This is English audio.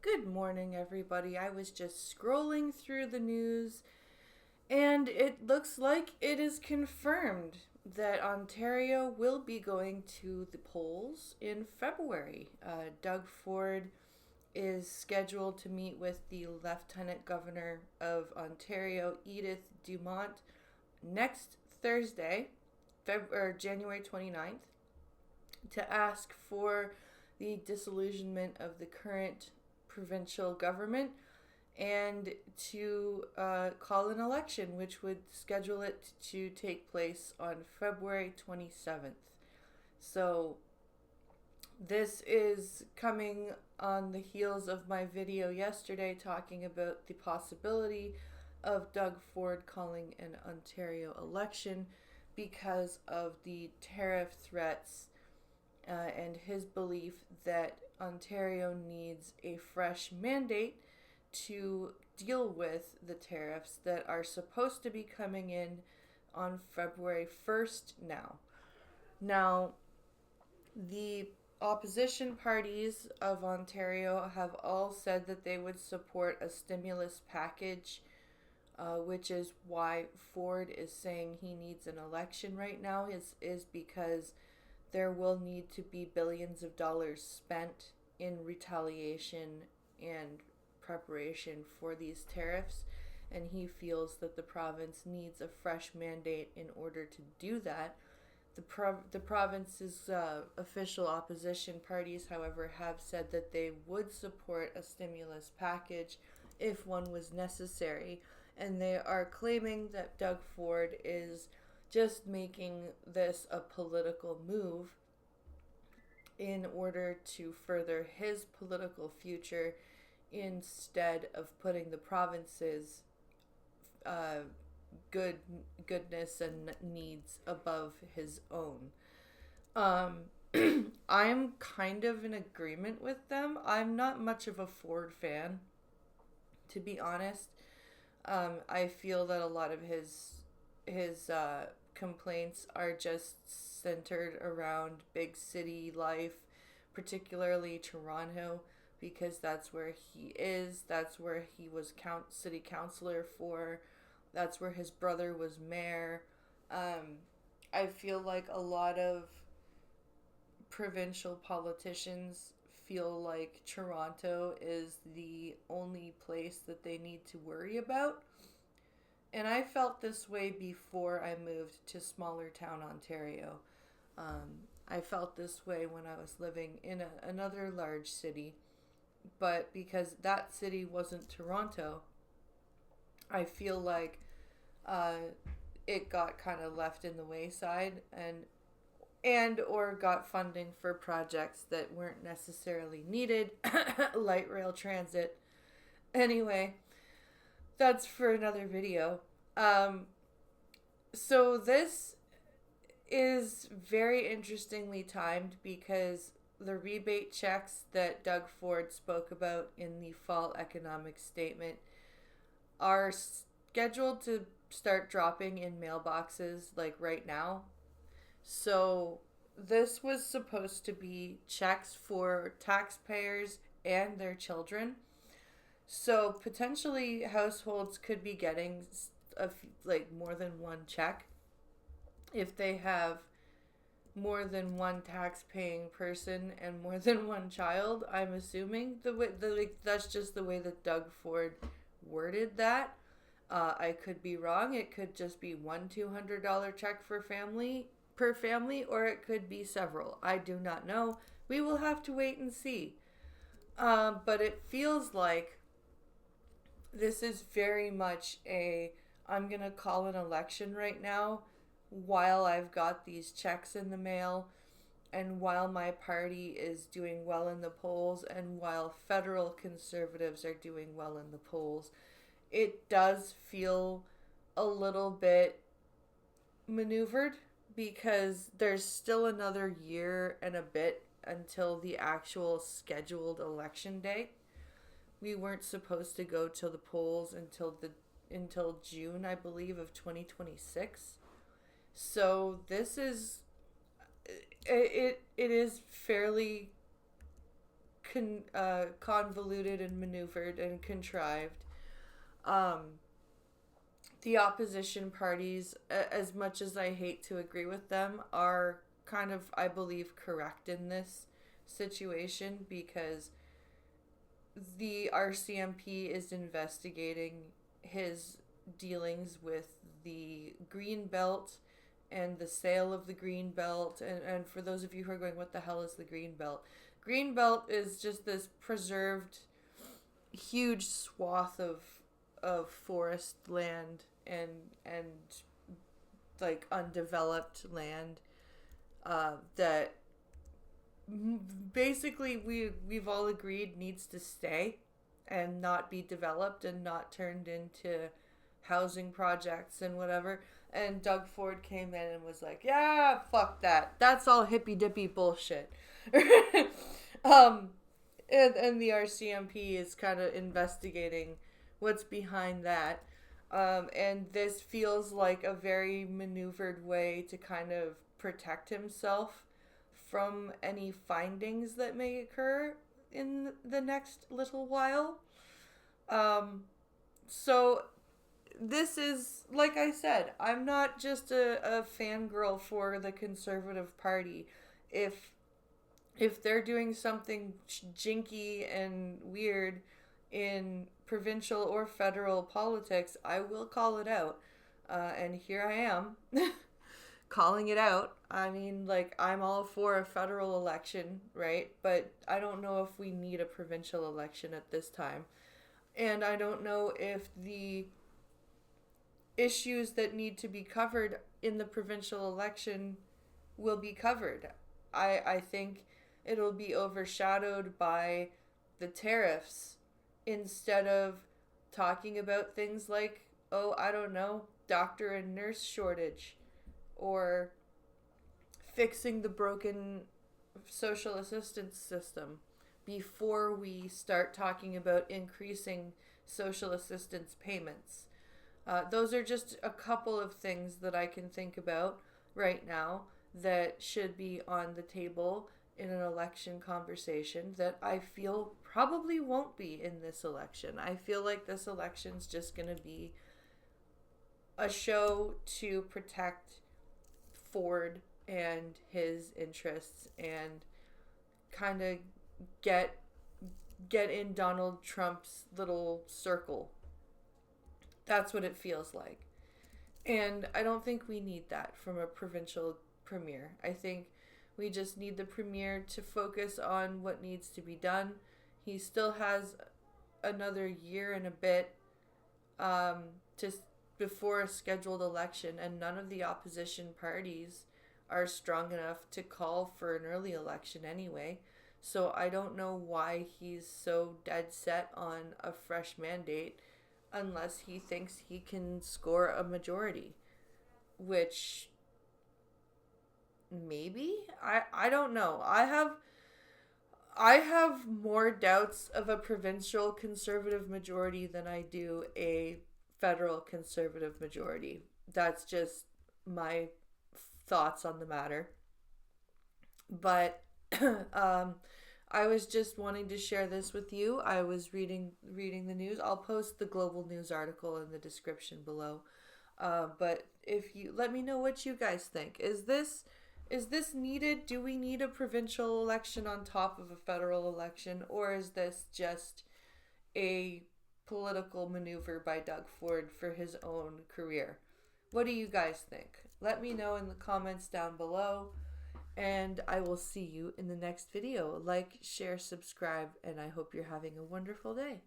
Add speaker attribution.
Speaker 1: Good morning, everybody. I was just scrolling through the news, and it looks like it is confirmed that Ontario will be going to the polls in February. Doug Ford is scheduled to meet with the Lieutenant Governor of Ontario, Edith Dumont, next Thursday, January 29th, to ask for the disillusionment of the current provincial government and to call an election, which would schedule it to take place on February 27th. So, this is coming on the heels of my video yesterday talking about the possibility of Doug Ford calling an Ontario election because of the tariff threats and his belief that Ontario needs a fresh mandate to deal with the tariffs that are supposed to be coming in on February 1st now. Now, the opposition parties of Ontario have all said that they would support a stimulus package, which is why Ford is saying he needs an election right now, is because there will need to be billions of dollars spent in retaliation and preparation for these tariffs, and he feels that the province needs a fresh mandate in order to do that. The province's official opposition parties, however, have said that they would support a stimulus package if one was necessary, and they are claiming that Doug Ford is just making this a political move in order to further his political future instead of putting the province's goodness and needs above his own. I'm kind of in agreement with them. I'm not much of a Ford fan, to be honest. I feel that a lot of his complaints are just centered around big city life, particularly Toronto, because that's where he is. That's where he was city councilor for. That's where his brother was mayor. I feel like a lot of provincial politicians feel like Toronto is the only place that they need to worry about. And I felt this way before I moved to smaller town Ontario. I felt this way when I was living in another large city. But because that city wasn't Toronto, I feel like it got kind of left in the wayside and or got funding for projects that weren't necessarily needed, light rail transit. Anyway, that's for another video. So this is very interestingly timed because the rebate checks that Doug Ford spoke about in the fall economic statement are scheduled to start dropping in mailboxes like right now. So this was supposed to be checks for taxpayers and their children. So potentially households could be getting more than one check if they have more than one tax-paying person and more than one child. I'm assuming that's just the way that Doug Ford worded that. I could be wrong. It could just be one $200 check per family, or it could be several. I do not know. We will have to wait and see. But it feels like this is very much I'm going to call an election right now while I've got these checks in the mail and while my party is doing well in the polls and while federal conservatives are doing well in the polls. It does feel a little bit maneuvered because there's still another year and a bit until the actual scheduled election day. We weren't supposed to go to the polls until June, I believe, of 2026. So this is it is fairly convoluted and maneuvered and contrived. The opposition parties, as much as I hate to agree with them, are kind of, I believe, correct in this situation, because the RCMP is investigating his dealings with the green belt and the sale of the green belt. And for those of you who are going, what the hell is the green belt? Green belt is just this preserved huge swath of forest land and like undeveloped land that basically we've all agreed needs to stay and not be developed and not turned into housing projects and whatever. And Doug Ford came in and was like, yeah, fuck that. That's all hippy dippy bullshit. And the RCMP is kind of investigating what's behind that. And this feels like a very maneuvered way to kind of protect himself from any findings that may occur in the next little while. So this is, like I said, I'm not just a fangirl for the Conservative Party. If they're doing something jinky and weird in provincial or federal politics, I will call it out. And here I am calling it out. I mean, like, I'm all for a federal election, right? But I don't know if we need a provincial election at this time. And I don't know if the issues that need to be covered in the provincial election will be covered. I think it'll be overshadowed by the tariffs instead of talking about things like, oh, I don't know, doctor and nurse shortage, or fixing the broken social assistance system before we start talking about increasing social assistance payments. Those are just a couple of things that I can think about right now that should be on the table in an election conversation that I feel probably won't be in this election. I feel like this election's just going to be a show to protect Ford and his interests and kind of get in Donald Trump's little circle. That's what it feels like. And I don't think we need that from a provincial premier. I think we just need the premier to focus on what needs to be done. He still has another year and a bit before a scheduled election, and none of the opposition parties are strong enough to call for an early election anyway. So I don't know why he's so dead set on a fresh mandate unless he thinks he can score a majority, which maybe I don't know. I have more doubts of a provincial Conservative majority than I do a federal Conservative majority. That's just my thoughts on the matter. But I was just wanting to share this with you. I was reading the news. I'll post the Global News article in the description below. But if you let me know what you guys think. Is this needed? Do we need a provincial election on top of a federal election, or is this just a political maneuver by Doug Ford for his own career? What do you guys think? Let me know in the comments down below, and I will see you in the next video. Like, share, subscribe, and I hope you're having a wonderful day.